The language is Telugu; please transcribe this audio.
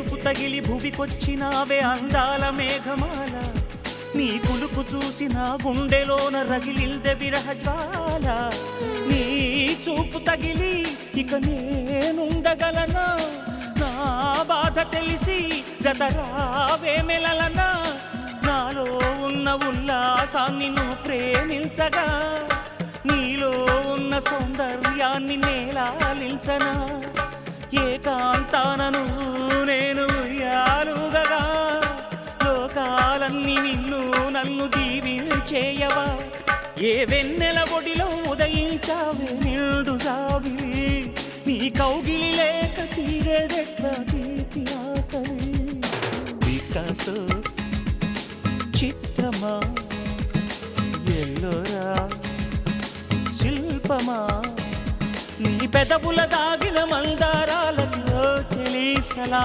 మెరుపు తగిలి భువికొచ్చినావే అందాల మేఘమాల నీ కులుకు చూసి నా గుండెలోన రగిలిల్దె విరహ జ్వాల నీ చూపు తగిలి ఇక నేనుండగలనా నా బాధ తెలిసి జతరావే మెలలనా నాలో ఉన్న ఉల్లాసాన్ని నువ్వు ప్రేమించగా నీలో ఉన్న సౌందర్యాన్ని నేలాలించనా ఏకాంతానను నేను ఉయ్యాలుగగా లోకాలన్నీ నిన్ను నన్ను దీవించేయవా ఏ వెన్నెల ఒడిలో ఉదయించావే నిండు జాబిలి నీ కౌగిలి లేక తీరేదెట్లా తీపి ఆకలి వికాసో చిత్రమా ఎల్లోరా శిల్పమా నీ పెదవుల దాగిన మందారాలలో చెలి సలా